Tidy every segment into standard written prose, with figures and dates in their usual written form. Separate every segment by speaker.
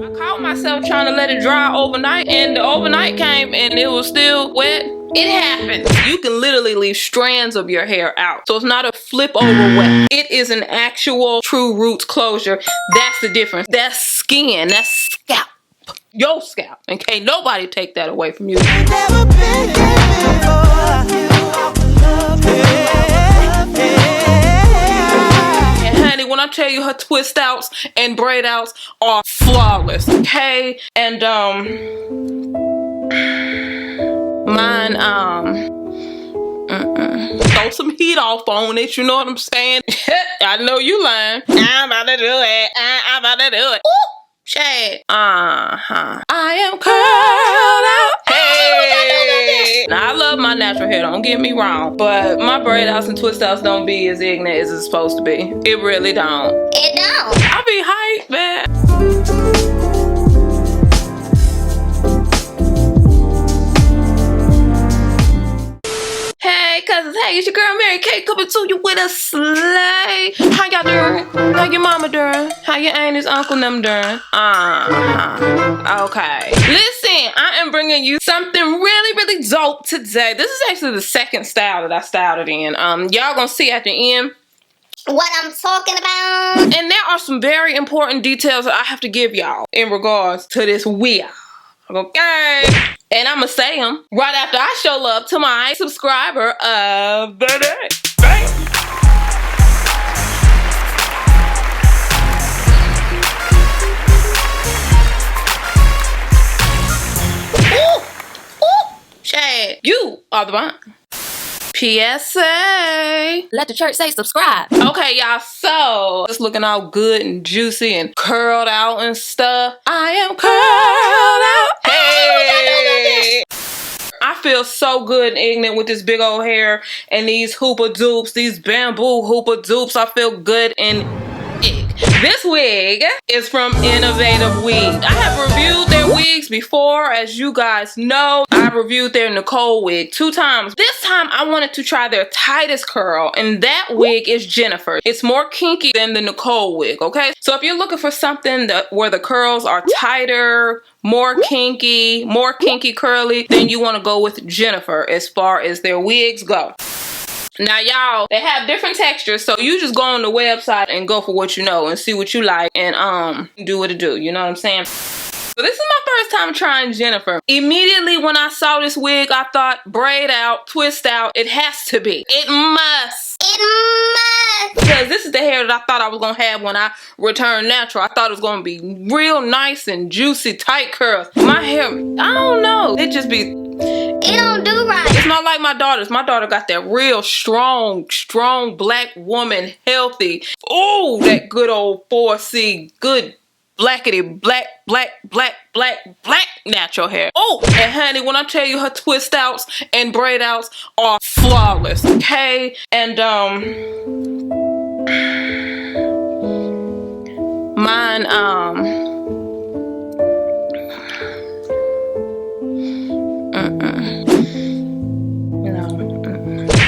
Speaker 1: I caught myself trying to let it dry overnight, and the overnight came and it was still wet. It happens. You can literally leave strands of your hair out. So it's not a flip over wet. It is an actual true roots closure. That's the difference. That's skin. That's scalp. Your scalp. And can't nobody take that away from you. And honey, when I tell you her twist outs and braid outs are flawless, okay? And mine, throw some heat off on it, you know what I'm saying? I know you lying. I'm about to do it. I'm about to do it. Ooh, shit. I am curled out. Hey. Now, I love my natural hair, don't get me wrong, but my braid outs and twist outs don't be as ignorant as it's supposed to be. It really don't.
Speaker 2: It don't.
Speaker 1: I be hyped, man. Hey cousins, hey, it's your girl Mary Kate coming to you with a slay. How y'all doing? How your mama doing? How your aunties, uncle, them doing? Okay. Listen, I am bringing you something really dope today. This is actually the second style that I styled it in. Y'all gonna see at the end
Speaker 2: what I'm talking about.
Speaker 1: And there are some very important details that I have to give y'all in regards to this wig. Okay, and I'ma say them right after I show love to my subscriber of the day. Bang. Ooh, Chad, you are the one. PSA.
Speaker 2: Let the church say subscribe.
Speaker 1: Okay, y'all, so it's looking all good and juicy and curled out and stuff. I am curled out. Hey! I feel so good and ignorant with this big old hair and these hoopa dupes, these bamboo hoopa dupes. I feel good and ig. This wig is from Innovative Wig. I have reviewed their wigs before, as you guys know. I reviewed their Nicole wig 2 times. This time I wanted to try their tightest curl, and that wig is Jennifer. It's more kinky than the Nicole wig, okay? So if you're looking for something where the curls are tighter, more kinky curly, then you want to go with Jennifer as far as their wigs go. Now y'all, they have different textures, so you just go on the website and go for what you know and see what you like and do what it do, you know what I'm saying? So this is my first time trying Jennifer. Immediately when I saw this wig, I thought braid out, twist out, it has to be. It must.
Speaker 2: It must.
Speaker 1: Because this is the hair that I thought I was going to have when I returned natural. I thought it was going to be real nice and juicy, tight curls. My hair, I don't know. It just be...
Speaker 2: It don't do right.
Speaker 1: It's not like my daughter's. My daughter got that real strong black woman, healthy. Oh, that good old 4C, good blackity black natural hair. Oh, and honey, when I tell you her twist outs and braid outs are flawless, okay? And mine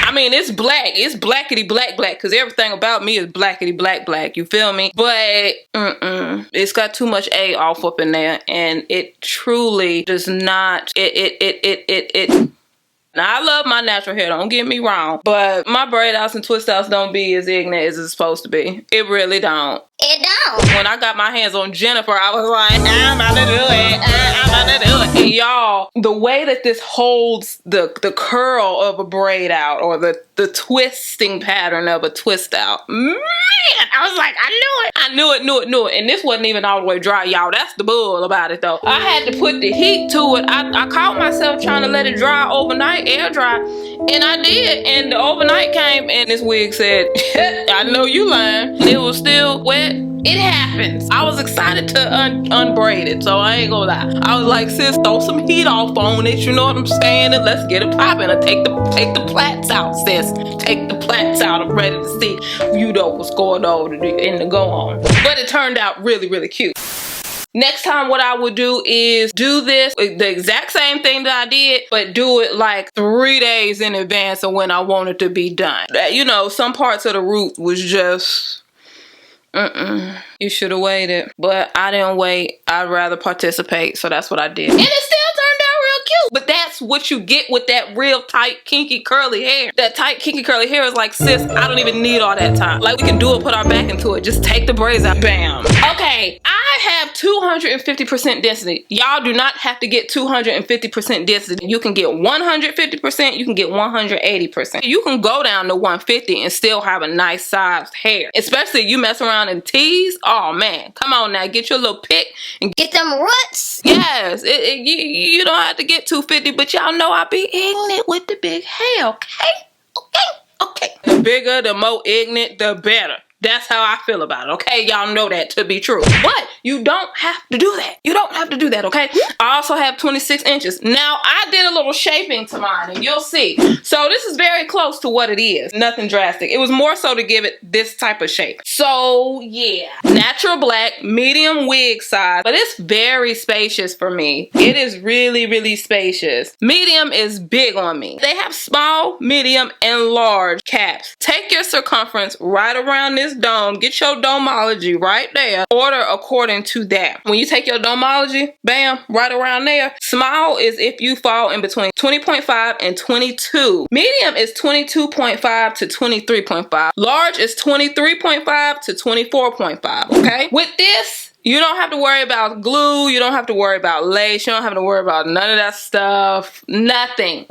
Speaker 1: I mean, it's black. It's blackity black because everything about me is blackity black. You feel me? But it's got too much A off up in there, and it truly does not. Now, I love my natural hair, don't get me wrong, but my braid outs and twist outs don't be as ignorant as it's supposed to be. It really don't.
Speaker 2: It don't.
Speaker 1: When I got my hands on Jennifer, I was like, I'm about to do it. I'm about to do it. And y'all, the way that this holds the curl of a braid out or the twisting pattern of a twist out, man, I was like, I knew it. I knew it. And this wasn't even all the way dry, y'all. That's the bull about it, though. I had to put the heat to it. I caught myself trying to let it dry overnight, air dry, and I did. And the overnight came, and this wig said, I know you lying. And it was still wet. It happens. I was excited to unbraid it, so I ain't gonna lie. I was like, sis, throw some heat off on it, you know what I'm saying? And let's get it popping. Take the plaits out, sis. Take the plaits out. I'm ready to see, you know, what's going on in the go on. But it turned out really cute. Next time what I would do is do this, the exact same thing that I did, but do it like 3 days in advance of when I want it to be done. You know, some parts of the root was just... You should have waited. But I didn't wait. I'd rather participate. So that's what I did. And it still turned out real cute. But that's what you get with that real tight, kinky, curly hair. That tight, kinky, curly hair is like, sis, I don't even need all that time. Like, we can do it, put our back into it. Just take the braids out. Bam. Okay, I have 250% density. Y'all do not have to get 250% density. You can get 150%. You can get 180%. You can go down to 150 and still have a nice sized hair. Especially you mess around in tease. Oh man, come on now, get your little pick and
Speaker 2: Get them roots.
Speaker 1: yes, you don't have to get 250, but y'all know I be ignorant with the big hair, okay? The bigger, the more ignorant, the better. That's how I feel about it, okay? Y'all know that to be true. But you don't have to do that. You don't have to do that, okay? I also have 26 inches. Now, I did a little shaping to mine, and you'll see. So this is very close to what it is. Nothing drastic. It was more so to give it this type of shape. So, yeah. Natural black, medium wig size, but it's very spacious for me. It is really, really spacious. Medium is big on me. They have small, medium, and large caps. Take your circumference right around this dome. Get your domology right there. Order according to that. When you take your domology, bam, right around there. Small is if you fall in between 20.5 and 22. Medium is 22.5 to 23.5. Large is 23.5 to 24.5. Okay? With this, you don't have to worry about glue. You don't have to worry about lace. You don't have to worry about none of that stuff. Nothing.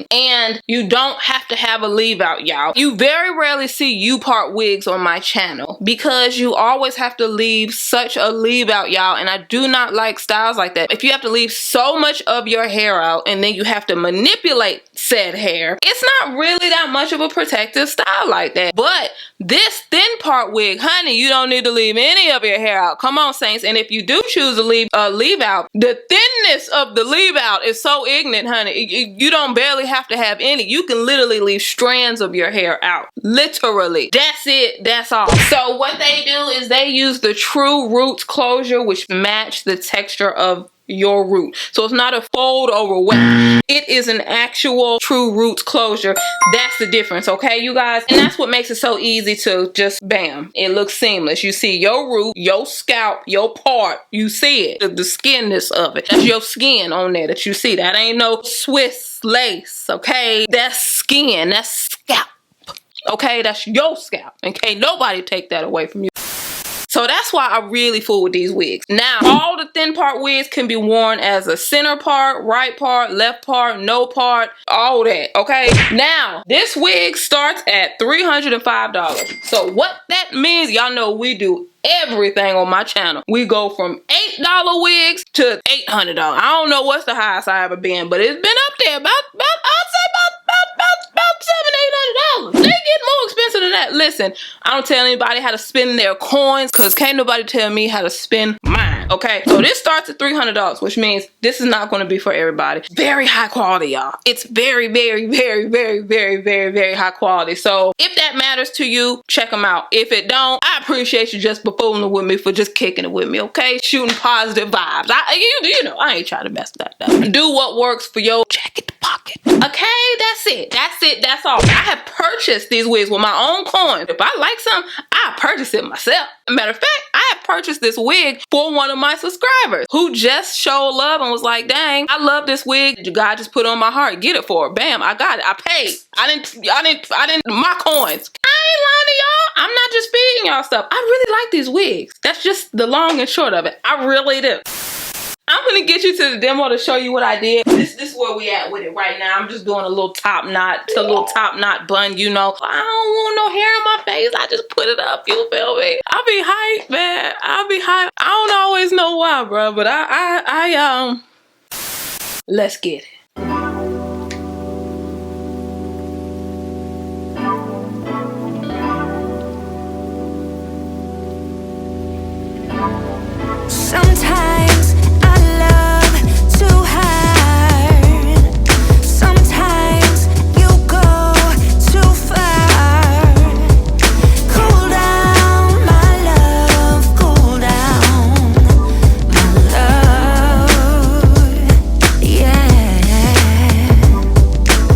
Speaker 1: And you don't have to have a leave out, y'all. You very rarely see U-part wigs on my channel because you always have to leave such a leave out, y'all. And I do not like styles like that. If you have to leave so much of your hair out and then you have to manipulate said hair, it's not really that much of a protective style like that. But this thin part wig, honey, you don't need to leave any of your hair out. Come on, saints. And if you do choose to leave out, the thinness of the leave out is so ignorant, honey. You don't barely have to have any. You can literally leave strands of your hair out. Literally. That's it. That's all. So what they do is they use the true roots closure, which match the texture of your root. So it's not a fold over weft. It is an actual true roots closure. That's the difference, okay, you guys? And that's what makes it so easy to just bam. It looks seamless. You see your root, your scalp, your part. You see it. The skinness of it. That's your skin on there that you see. That ain't no Swiss lace, okay? That's skin. That's scalp. Okay? That's your scalp. And can't nobody take that away from you. So that's why I really fool with these wigs. Now, all the thin part wigs can be worn as a center part, right part, left part, no part, all that, okay? Now, this wig starts at $305. So what that means, y'all know we do everything on my channel. We go from $8 wigs to $800. I don't know what's the highest I ever been, but it's been up there about I'd say about $700, $800. They get more expensive than that. Listen, I don't tell anybody how to spend their coins because can't nobody tell me how to spend mine. Okay, so this starts at $300, which means this is not going to be for everybody. Very high quality, y'all. It's very, very, very, very, very, very, very high quality. So if that matters to you, check them out. If it don't, I appreciate you just for fooling with me, for just kicking it with me, okay? Shooting positive vibes. You know, I ain't trying to mess that up. Do what works for your jacket pocket. Okay, that's it. That's all. I have purchased these wigs with my own coins. If I like something, I purchase it myself. Matter of fact, I have purchased this wig for one of my subscribers who just showed love and was like, dang, I love this wig. God just put on my heart. Get it for her. Bam, I got it. I paid. I didn't, my coins. I ain't lying to y'all. I'm not just feeding y'all stuff. I really like these wigs. That's just the long and short of it. I really do. I'm gonna get you to the demo to show you what I did. This is where we at with it right now. I'm just doing a little top knot bun, you know. I don't want no hair on my face. I just put it up, you feel me? I'll be hyped, man. I'll be hyped. I don't always know why, bro, but I let's get it.
Speaker 3: Sometimes I love too hard. Sometimes you go too far. Cool down, my love. Cool down, my love. Yeah.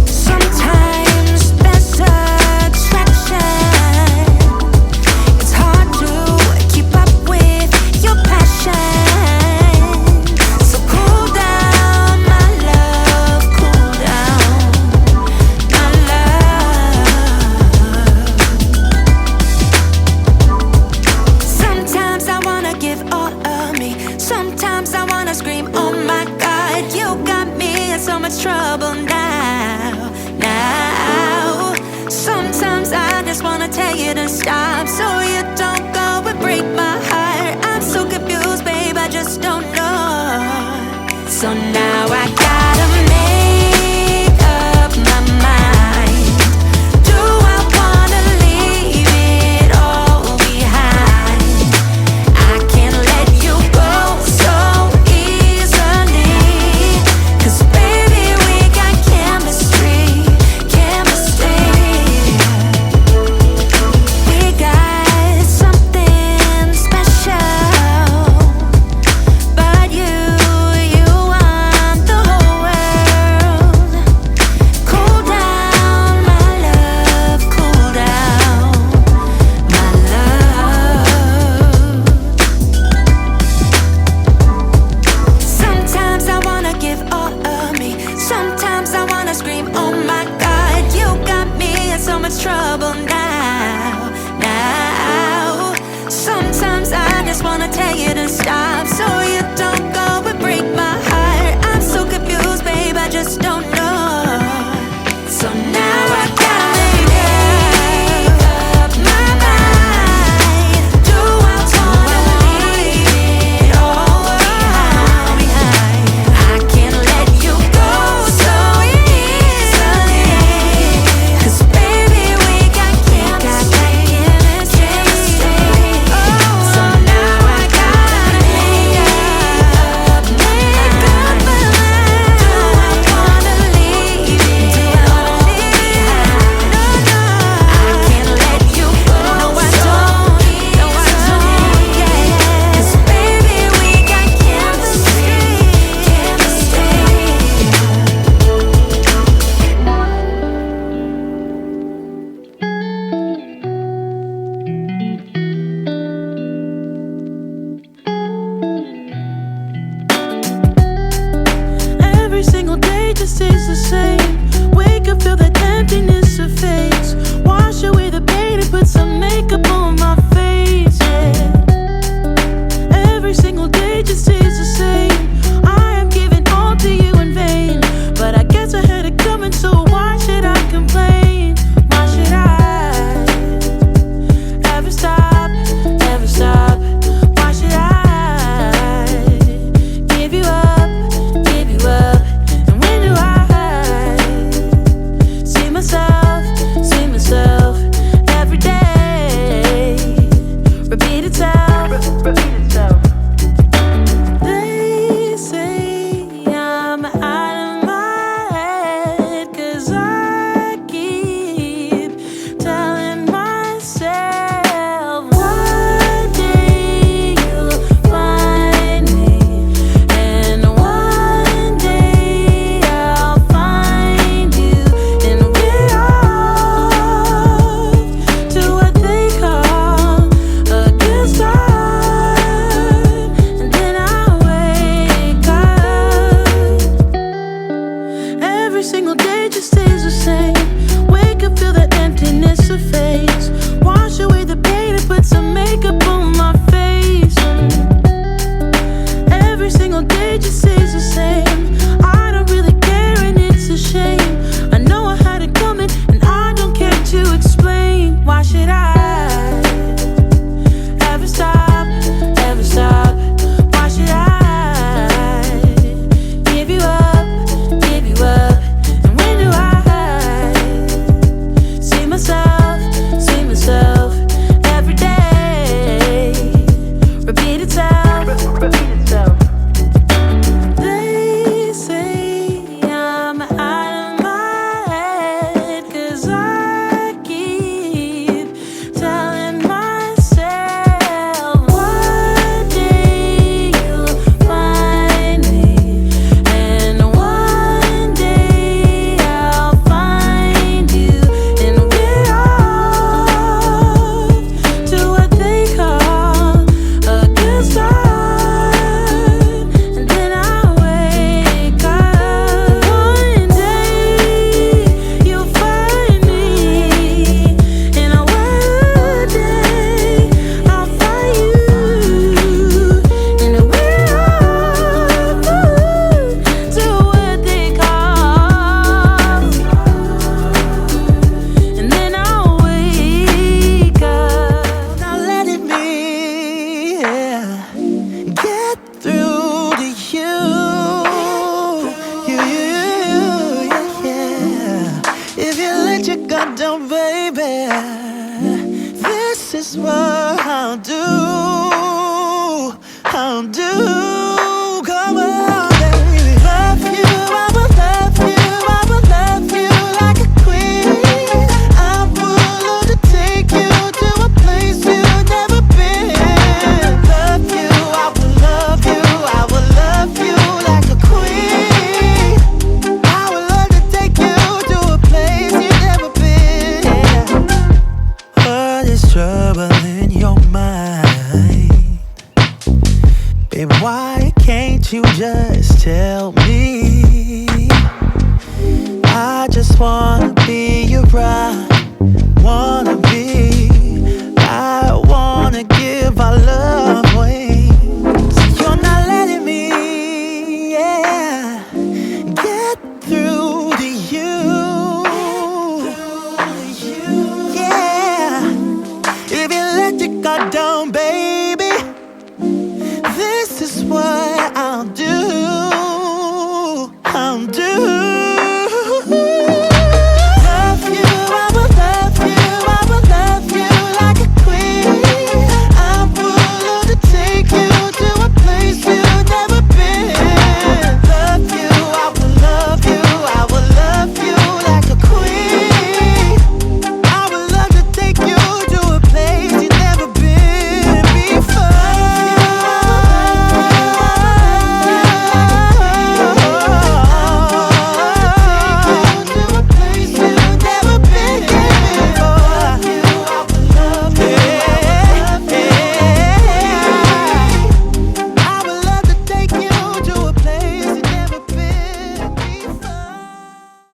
Speaker 3: Sometimes there's attraction. It's hard me. Sometimes I wanna scream, oh my God, you got me in so much trouble now. Sometimes I just wanna tell you to stop, so you don't go and break my heart. I'm so confused, babe, I just don't know. So now I gotta make up my mind. Do I wanna leave it all behind? I can't let you go so easily, 'cause baby we got chemistry. We got something special, but you want the whole world. Cool down, my love, cool down, my love. Sometimes I wanna give all of me. Sometimes I wanna scream, oh my God, you got me in so much trouble now. Sometimes I just wanna tell you to stop, so you don't go and break my heart. I'm so confused, babe, I just don't know. So now I gotta make up my mind. Do I wanna leave it all behind? I can't let you go so easily, 'cause baby we got chemistry. So now I gotta make up my mind. Do I wanna leave it all behind? I can't let you go so easily, 'cause baby we got chemistry.
Speaker 4: Every single day just stays the same. Wake up, feel that emptiness of face. Wash away the pain and put some makeup on my face, yeah. Every single day just stays the same. I am giving all to you in vain, but I guess I had it coming, so why should I complain? Why should I ever stop, ever stop? Why should I give you up, give you up? And when do I see myself every day? Repeat itself, repeat itself. They say I'm out of my head, 'cause I keep telling myself one day you'll find me, and one day I'll find you, and we're off to what they call a good start. And then I wake up. Every single day just stays the same. Wake up, feel that emptiness of face. Wash away the pain and put some makeup on my face. Every single day just stays the same. I don't really care and it's a shame. I know I had it coming and I don't care to explain. Why should I ever stop, ever stop? Why should I give you up, give you up? And when do I see myself every day? Repeat itself, repeat itself. They
Speaker 5: Baby, why can't you just tell me? I just wanna be your bride, wanna